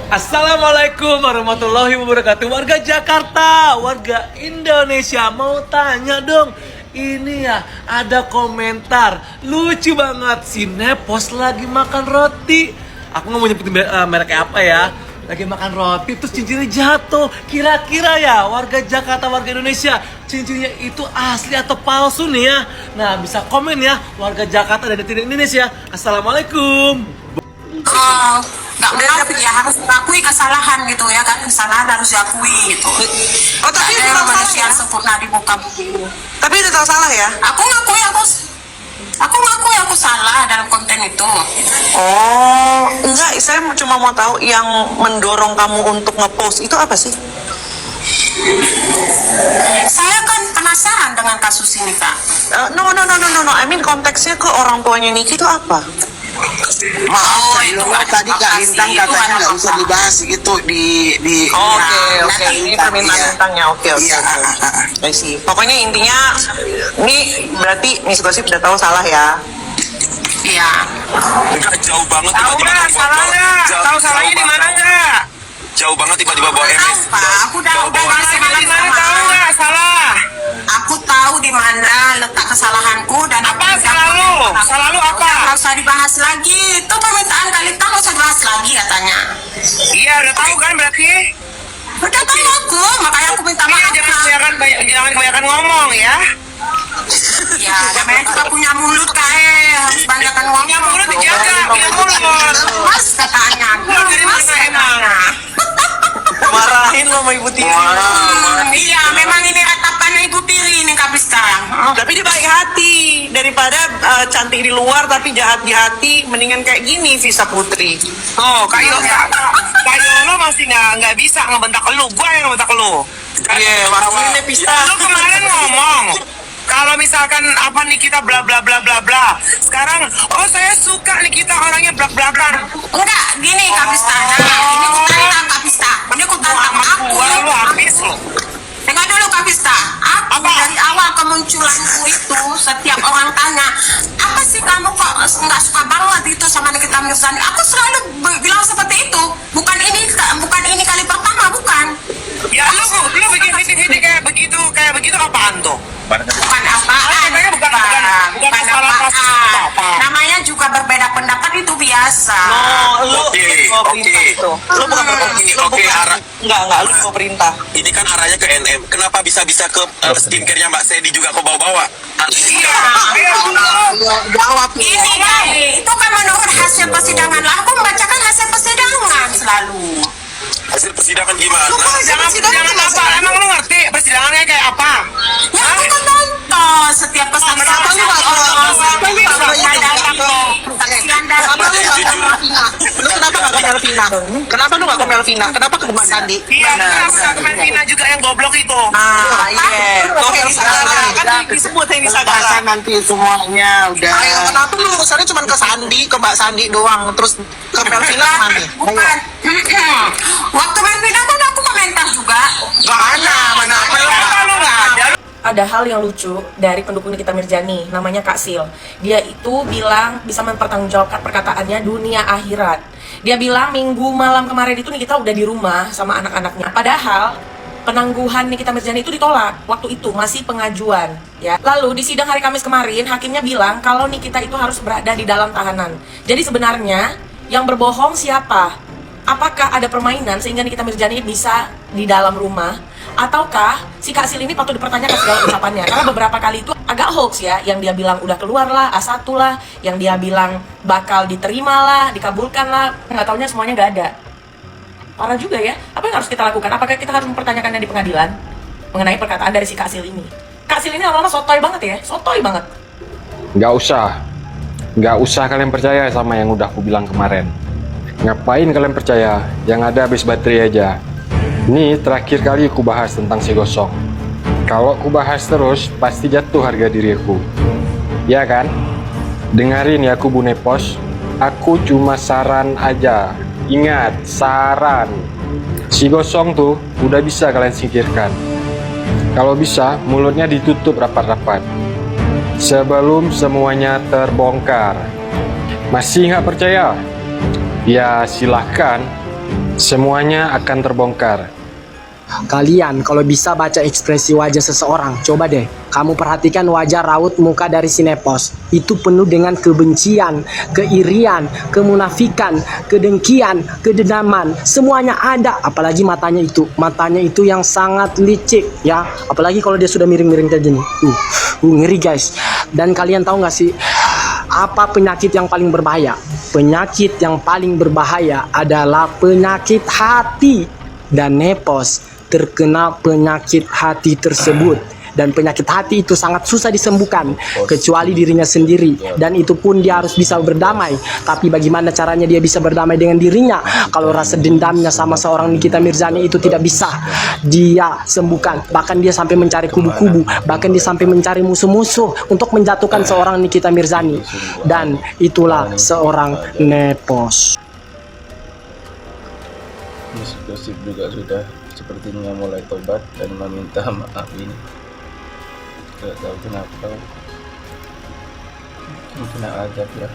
Assalamualaikum warahmatullahi wabarakatuh. Warga Jakarta, warga Indonesia, mau tanya dong. Ini ya, ada komentar lucu banget. Si Nepos lagi makan roti. Aku nggak mau nyebutin mereknya apa ya. Lagi makan roti terus cincinnya jatuh. Kira-kira ya warga Jakarta, warga Indonesia, cincinnya itu asli atau palsu nih ya. Nah, bisa komen ya warga Jakarta dan Indonesia. Assalamualaikum. Oh, nggak munafik ya, harus mengakui kesalahan gitu ya kan, kesalahan harus diakui gitu. Oh, tapi Ada udah tahu manusia salah ya? sempurna di muka bumi. Tapi udah tahu salah ya? Aku ngakui aku salah dalam konten itu. Oh, enggak, saya cuma mau tahu yang mendorong kamu untuk ngepost itu apa sih? Saya kan penasaran dengan kasus ini kak. No. I mean konteksnya ke orang tuanya Niki itu apa? Maaf, itu tadi Kak makasih, Intang itu katanya ada nggak usah apa? dibahas itu di Oke. nanti Ini permintaan iya. bintangnya. Oke. Iya. I see. Pokoknya intinya, ini berarti Miss Gosip udah tahu salah ya? Iya. Enggak, jauh banget Tahu tiba-tiba nggak salahnya? Tahu salahnya di mana nggak? Jauh banget tiba-tiba bawa Tahu MS. pak, aku udah Salahnya semalam di mana? sama. Tahu nggak salah? Aku tahu di mana letak kesalahanku dan Apa salah lu? Salah lu apa? Nggak usah dibahas lagi. Itu permintaan kali nggak usah dibahas lagi katanya. Iya, udah tahu kan berarti? Udah tahu aku, makanya aku minta Iya, maaf. jangan kebanyakan ngomong ya. Ya, namanya juga punya mulut kae, harus banyakkan ngomong. Punya mulut dijaga, punya mulut. Mas katanya. Mulut dari Mas mana emang? katanya. Marahin lo sama Ibu Tiri. Iya, memang ini ratapannya Ibu Tiri ini kami sekarang. Tapi dia baik hati. Daripada cantik di luar tapi jahat di hati, mendingan kayak gini Visa Putri. Oh, kayak lo masih nggak bisa ngebentak lu. Gua yang ngebentak lu. Iya, maksudnya Visa. Lu kemarin ngomong kalau misalkan apa nih kita bla bla bla bla bla. Sekarang, oh saya suka nih kita orangnya bla bla bla. Enggak, gini Kak Pista. Nah, ini ku tantang Kak Pista. Ini ku tantang aku. Gua lu habis lo. Dengar dulu Kak Pista. Aku dari awal kemunculanku itu setiap orang tanya, apa sih kamu kok nggak suka banget itu sama Nikita Mirzani? Aku selalu bilang seperti itu. Bukan ini kali pertama, bukan. Ya lu bikin video kayak begitu apaan tuh? Bukan apaan. Namanya bukan masalah kasus apa. Namanya juga berbeda pendapat itu biasa. Lu mau perintah itu. Lu bukan arah. Enggak, lu mau perintah. Ini kan arahnya ke NM. Kenapa bisa-bisa ke skincare-nya Mbak Sedi juga kau bawa-bawa? Jawab Ini kali, itu kan menurut hasil persidangan lah. Aku membacakan hasil persidangan selalu. Hasil persidangan gimana? Jangan apa? Emang lu ngerti persidangannya kayak apa? Ya aku kan nonton setiap kesaksian. Kenapa lu nggak Lu kenapa nggak ke Melvina? Kenapa lu nggak ke Melvina? Kenapa ke Mbak Sandi? Iya, kenapa Vina juga yang goblok itu? Iya. Kok Heni Sagara kan disebut Heni Sagara. Bahasa nanti semuanya udah. Ayo, kenapa lu urusannya cuma ke Sandi, ke Mbak Sandi doang, terus ke Melvina kemana? Bukan. Waktu main pindah kan aku komentar juga. Mana apa lu? Lu nggak ada. Ada hal yang lucu dari pendukung Nikita Mirzani, namanya Kak Sil. Dia itu bilang bisa mempertanggungjawabkan perkataannya dunia akhirat. Dia bilang minggu malam kemarin itu Nikita udah di rumah sama anak-anaknya. Padahal penangguhan Nikita Mirzani itu ditolak. Waktu itu masih pengajuan, ya. Lalu di sidang hari Kamis kemarin, hakimnya bilang kalau Nikita itu harus berada di dalam tahanan. Jadi sebenarnya yang berbohong siapa? Apakah ada permainan sehingga Nikita Mirzani bisa di dalam rumah? Ataukah si Kak Sil ini patut dipertanyakan segala ucapannya? Karena beberapa kali itu agak hoax ya, yang dia bilang udah keluar lah, A1 lah, yang dia bilang bakal diterima lah, dikabulkan lah, nggak taunya semuanya nggak ada. Parah juga ya, apa yang harus kita lakukan? Apakah kita harus mempertanyakannya di pengadilan mengenai perkataan dari si Kak Sil ini? Kak Sil ini lama-lama sotoy banget ya, sotoy banget. Nggak usah kalian percaya sama yang udah aku bilang kemarin. Ngapain kalian percaya? Yang ada habis baterai aja. Ini terakhir kali aku bahas tentang si gosong. Kalau aku bahas terus, pasti jatuh harga diri aku. Ya kan? Dengarin ya aku Bu Nepos. Aku cuma saran aja. Ingat, saran. Si gosong tuh udah bisa kalian singkirkan. Kalau bisa, mulutnya ditutup rapat-rapat. Sebelum semuanya terbongkar. Masih nggak percaya? Ya silahkan. semuanya akan terbongkar. Kalian kalau bisa baca ekspresi wajah seseorang, coba deh kamu perhatikan wajah raut muka dari si Nepos. Itu penuh dengan kebencian, keirian, kemunafikan, kedengkian, kedendaman. Semuanya ada, apalagi matanya itu. Matanya itu yang sangat licik ya. Apalagi kalau dia sudah miring-miring kayak gini. Ngeri guys. Dan kalian tahu nggak sih apa penyakit yang paling berbahaya? Penyakit yang paling berbahaya adalah penyakit hati. Dan Nepos terkena penyakit hati tersebut, dan penyakit hati itu sangat susah disembuhkan kecuali dirinya sendiri, dan itu pun dia harus bisa berdamai. Tapi bagaimana caranya dia bisa berdamai dengan dirinya kalau rasa dendamnya sama seorang Nikita Mirzani itu tidak bisa dia sembuhkan? Bahkan dia sampai mencari kubu-kubu, bahkan dia sampai mencari musuh-musuh untuk menjatuhkan seorang Nikita Mirzani, dan itulah seorang Nepos. Gosip juga sudah sepertinya mulai tobat dan meminta maaf ini. Tidak tahu kenapa. Mungkin kena azab ya.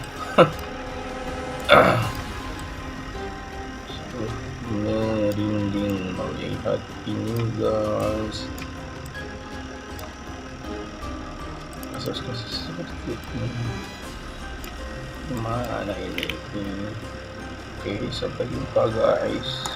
Merinding melihat ini guys. Kasus-kasus seperti ini. Gimana ini? Oke, sampai jumpa guys.